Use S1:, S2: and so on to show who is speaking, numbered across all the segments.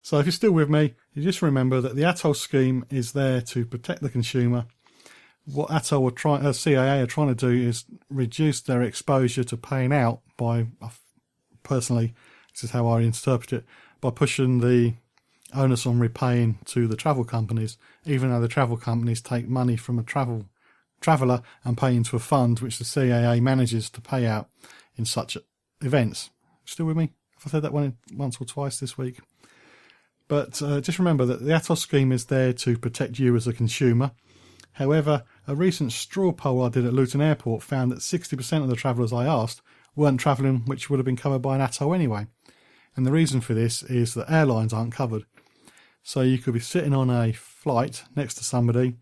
S1: So if you're still with me, you just remember that the Atol scheme is there to protect the consumer. What Atol CAA are trying to do is reduce their exposure to paying out by, personally, this is how I interpret it, by pushing the onus on repaying to the travel companies, even though the travel companies take money from a traveller and pay into a fund which the CAA manages to pay out in such events. Still with me? Have I said that once or twice this week? But just remember that the Atol scheme is there to protect you as a consumer. However, a recent straw poll I did at Luton Airport found that 60% of the travellers I asked weren't travelling which would have been covered by an Atol anyway. And the reason for this is that airlines aren't covered. So you could be sitting on a flight next to somebody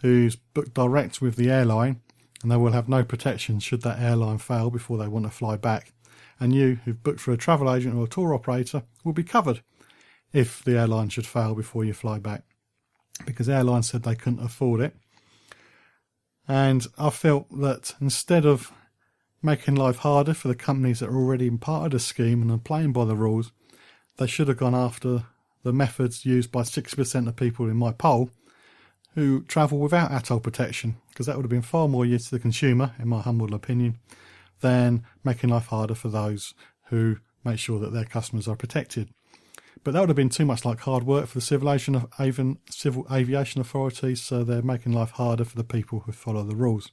S1: who's booked direct with the airline, and they will have no protection should that airline fail before they want to fly back. And you, who've booked for a travel agent or a tour operator, will be covered if the airline should fail before you fly back, because airlines said they couldn't afford it. And I felt that instead of making life harder for the companies that are already part of the scheme and are playing by the rules, they should have gone after the methods used by 60% of people in my poll who travel without Atol protection, because that would have been far more use to the consumer, in my humble opinion, than making life harder for those who make sure that their customers are protected. But that would have been too much like hard work for the civil aviation authorities, so they're making life harder for the people who follow the rules.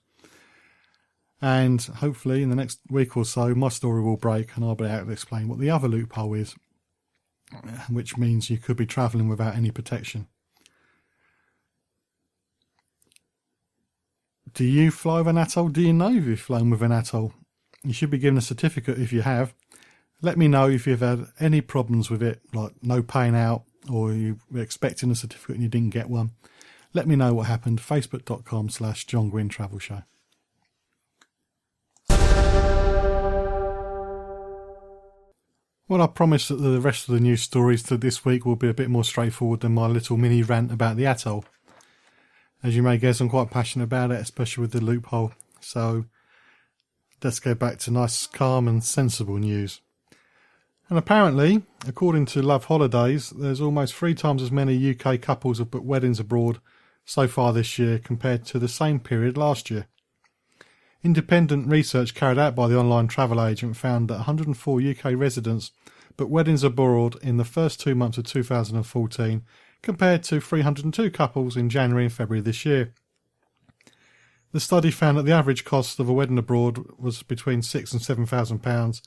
S1: And hopefully in the next week or so, my story will break and I'll be able to explain what the other loophole is, which means you could be travelling without any protection. Do you fly with an Atol? Do you know if you've flown with an Atol? You should be given a certificate if you have. Let me know if you've had any problems with it, like no paying out, or you were expecting a certificate and you didn't get one. Let me know what happened. Facebook.com/John Guinn Travel Show. Well, I promise that the rest of the news stories to this week will be a bit more straightforward than my little mini rant about the Atol. As you may guess, I'm quite passionate about it, especially with the loophole. So let's go back to nice, calm and sensible news. And apparently, according to Love Holidays, there's almost 3 times as many UK couples have booked weddings abroad so far this year compared to the same period last year. Independent research carried out by the online travel agent found that 104 UK residents booked weddings abroad in the first 2 months of 2014 compared to 302 couples in January and February this year. The study found that the average cost of a wedding abroad was between £6,000 and £7,000,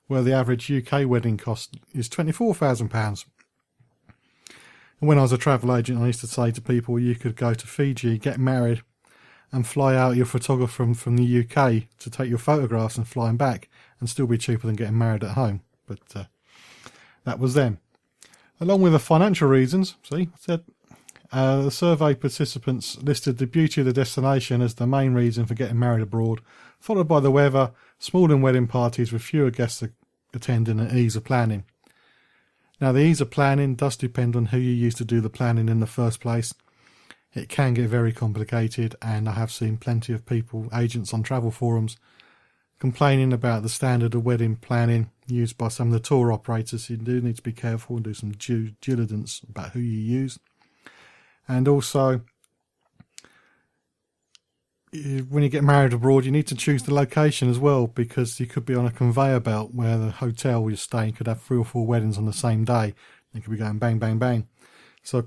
S1: where the average UK wedding cost is £24,000. And when I was a travel agent, I used to say to people, you could go to Fiji, get married, and fly out your photographer from the UK to take your photographs and fly them back, and still be cheaper than getting married at home. But that was then. Along with the financial reasons, the survey participants listed the beauty of the destination as the main reason for getting married abroad, followed by the weather, smaller wedding parties with fewer guests attending, and ease of planning. Now, the ease of planning does depend on who you use to do the planning in the first place. It can get very complicated, and I have seen plenty of people, agents on travel forums, complaining about the standard of wedding planning used by some of the tour operators. You do need to be careful and do some due diligence about who you use. And also, when you get married abroad, you need to choose the location as well, because you could be on a conveyor belt where the hotel you're staying could have 3 or 4 weddings on the same day. They could be going bang, bang, bang. So of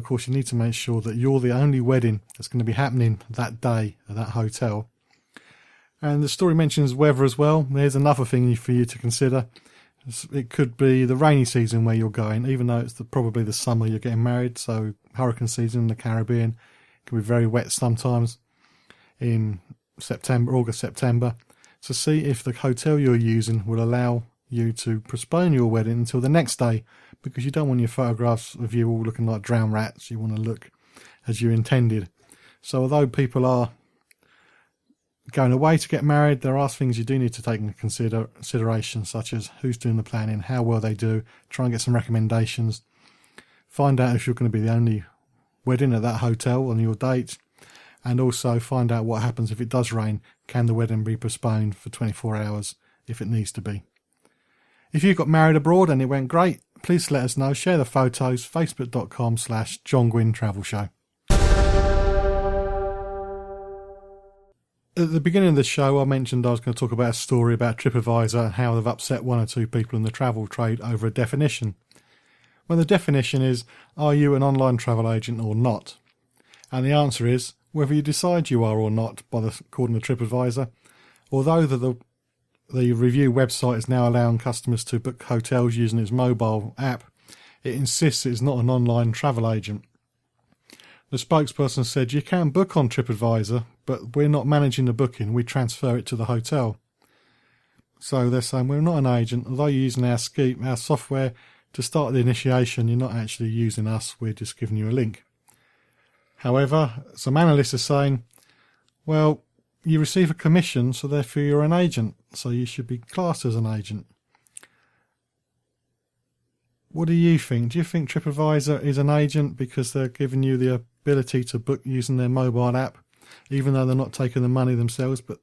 S1: course, you need to make sure that you're the only wedding that's going to be happening that day at that hotel. And the story mentions weather as well. There's another thing for you to consider. It could be the rainy season where you're going, even though it's probably the summer you're getting married. So hurricane season in the Caribbean can be very wet sometimes in August, September. So see if the hotel you're using will allow you to postpone your wedding until the next day, because you don't want your photographs of you all looking like drowned rats. You want to look as you intended. So although people are going away to get married, there are things you do need to take into consideration, such as who's doing the planning, how well they do, try and get some recommendations, find out if you're going to be the only wedding at that hotel on your date, and also find out what happens if it does rain. Can the wedding be postponed for 24 hours if it needs to be? If you got married abroad and it went great, please let us know. Share the photos, facebook.com/John Guinn Travel Show. At the beginning of the show, I mentioned I was going to talk about a story about TripAdvisor and how they've upset one or two people in the travel trade over a definition. Well, the definition is, are you an online travel agent or not? And the answer is, whether you decide you are or not, according to TripAdvisor. Although the review website is now allowing customers to book hotels using its mobile app, it insists it's not an online travel agent. The spokesperson said, you can book on TripAdvisor, but we're not managing the booking, we transfer it to the hotel. So they're saying we're not an agent, although you're using our software to start the initiation, you're not actually using us, we're just giving you a link. However, some analysts are saying, well, you receive a commission, so therefore you're an agent, so you should be classed as an agent. What do you think? Do you think TripAdvisor is an agent because they're giving you the ability to book using their mobile app, even though they're not taking the money themselves, but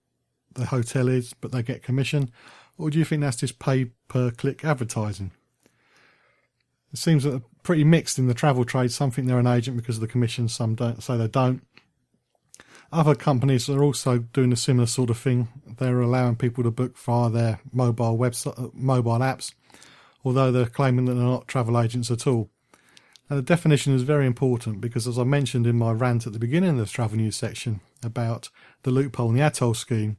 S1: the hotel is, but they get commission? Or do you think that's just pay-per-click advertising? It seems that pretty mixed in the travel trade. Some think they're an agent because of the commission, some don't, say they don't. Other companies are also doing a similar sort of thing. They're allowing people to book via their mobile apps, although they're claiming that they're not travel agents at all. Now, the definition is very important because, as I mentioned in my rant at the beginning of the travel news section about the loophole in the Atol scheme,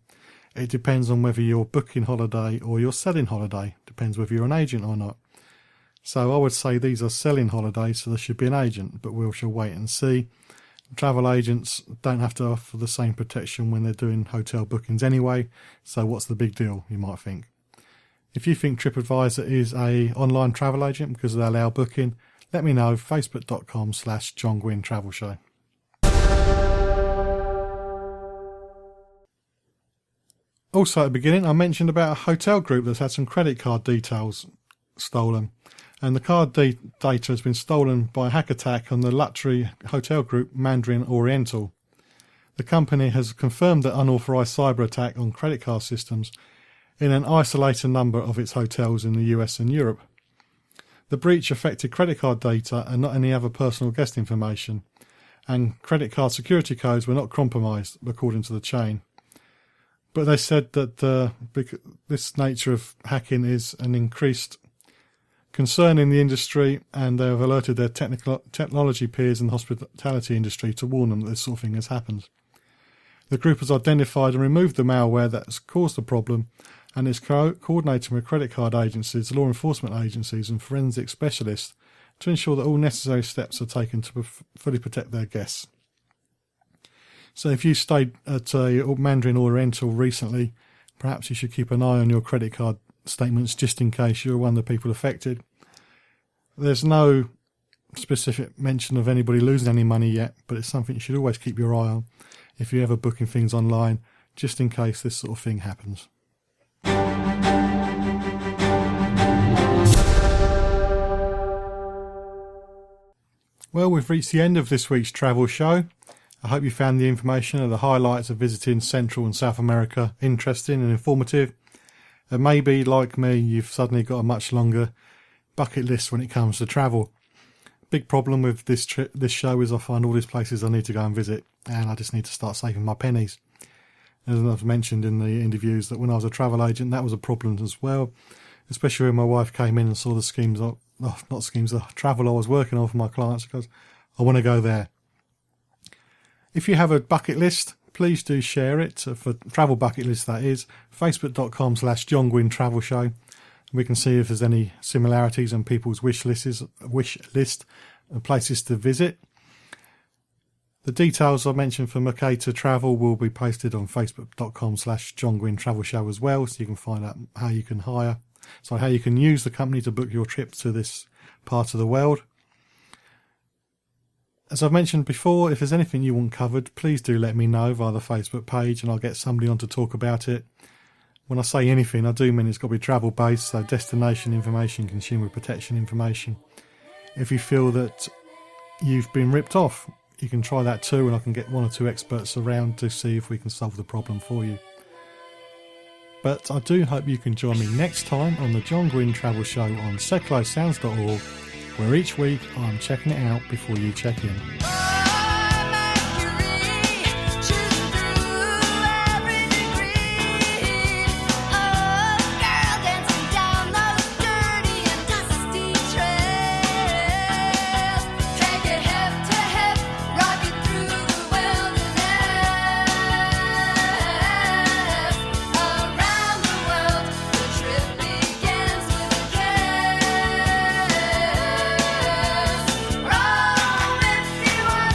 S1: it depends on whether you're booking holiday or you're selling holiday. Depends whether you're an agent or not. So I would say these are selling holidays, so there should be an agent, but we shall wait and see. Travel agents don't have to offer the same protection when they're doing hotel bookings anyway, so what's the big deal, you might think. If you think TripAdvisor is a online travel agent because they allow booking, let me know, facebook.com/John Guinn Travel Show. Also at the beginning, I mentioned about a hotel group that's had some credit card details stolen. And the card data has been stolen by a hack attack on the luxury hotel group Mandarin Oriental. The company has confirmed the unauthorised cyber attack on credit card systems in an isolated number of its hotels in the US and Europe. The breach affected credit card data and not any other personal guest information, and credit card security codes were not compromised, according to the chain. But they said that this nature of hacking is an increased concern in the industry, and they have alerted their technology peers in the hospitality industry to warn them that this sort of thing has happened. The group has identified and removed the malware that has caused the problem and is coordinating with credit card agencies, law enforcement agencies and forensic specialists to ensure that all necessary steps are taken to fully protect their guests. So if you stayed at Mandarin Oriental recently, perhaps you should keep an eye on your credit card statements just in case you're one of the people affected. There's no specific mention of anybody losing any money yet, but it's something you should always keep your eye on if you're ever booking things online, just in case this sort of thing happens. Well, we've reached the end of this week's travel show. I hope you found the information and the highlights of visiting Central and South America interesting and informative. And maybe, like me, you've suddenly got a much longer bucket list when it comes to travel. Big problem with this show is I find all these places I need to go and visit, and I just need to start saving my pennies. As I've mentioned in the interviews, that when I was a travel agent, that was a problem as well, especially when my wife came in and saw the the travel I was working on for my clients, because I want to go there. If you have a bucket list, please do share it for travel bucket list, that is, facebook.com/John Guinn Travel Show. We can see if there's any similarities in people's wish list of places to visit. The details I mentioned for Mercator Travel will be posted on facebook.com/John Guinn Travel Show as well, so you can find out how you can use the company to book your trip to this part of the world. As I've mentioned before, if there's anything you want covered, please do let me know via the Facebook page and I'll get somebody on to talk about it. When I say anything, I do mean it's got to be travel based, so destination information, consumer protection information. If you feel that you've been ripped off, you can try that too, and I can get one or two experts around to see if we can solve the problem for you. But I do hope you can join me next time on the John Guinn Travel Show on secolosounds.org, where each week I'm checking it out before you check in.
S2: Roll 51.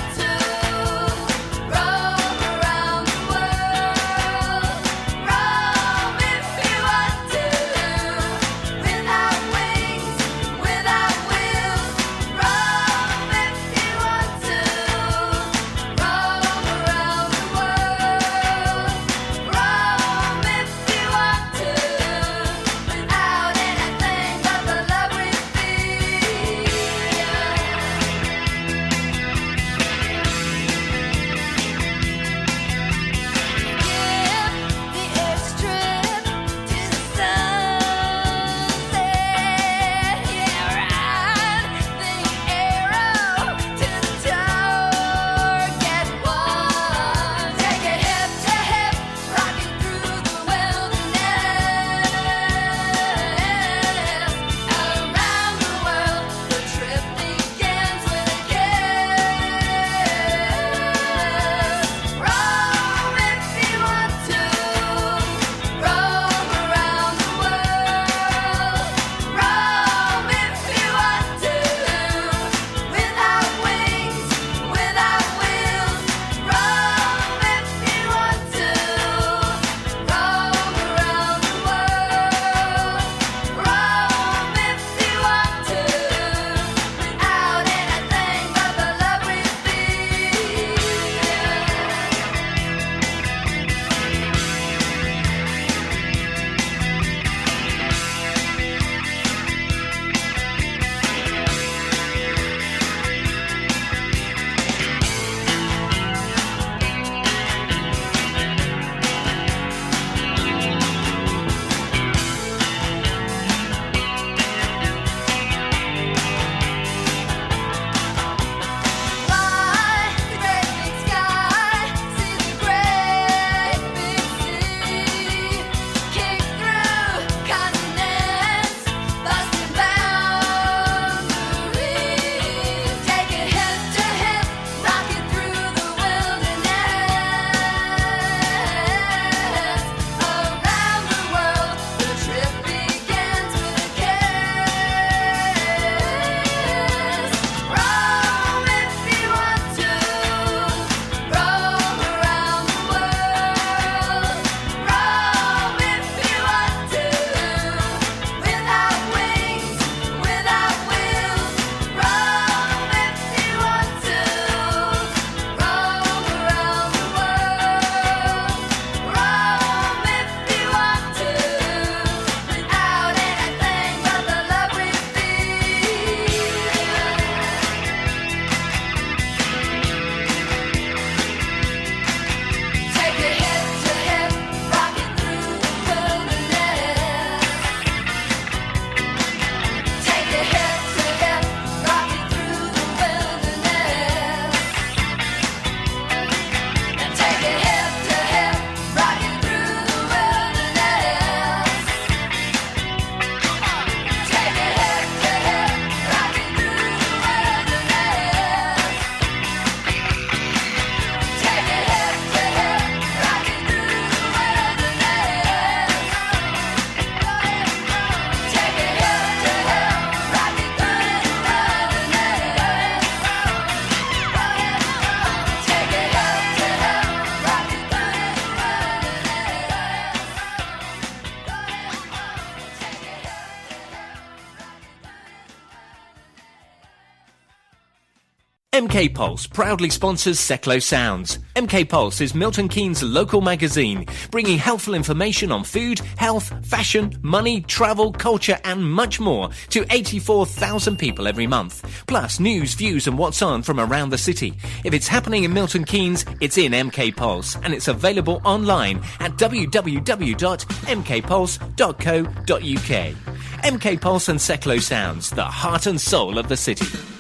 S2: MK Pulse proudly sponsors Seclo Sounds. MK Pulse is Milton Keynes' local magazine, bringing helpful information on food, health, fashion, money, travel, culture and much more to 84,000 people every month. Plus news, views and what's on from around the city. If it's happening in Milton Keynes, it's in MK Pulse and it's available online at www.mkpulse.co.uk. MK Pulse and Seclo Sounds, the heart and soul of the city.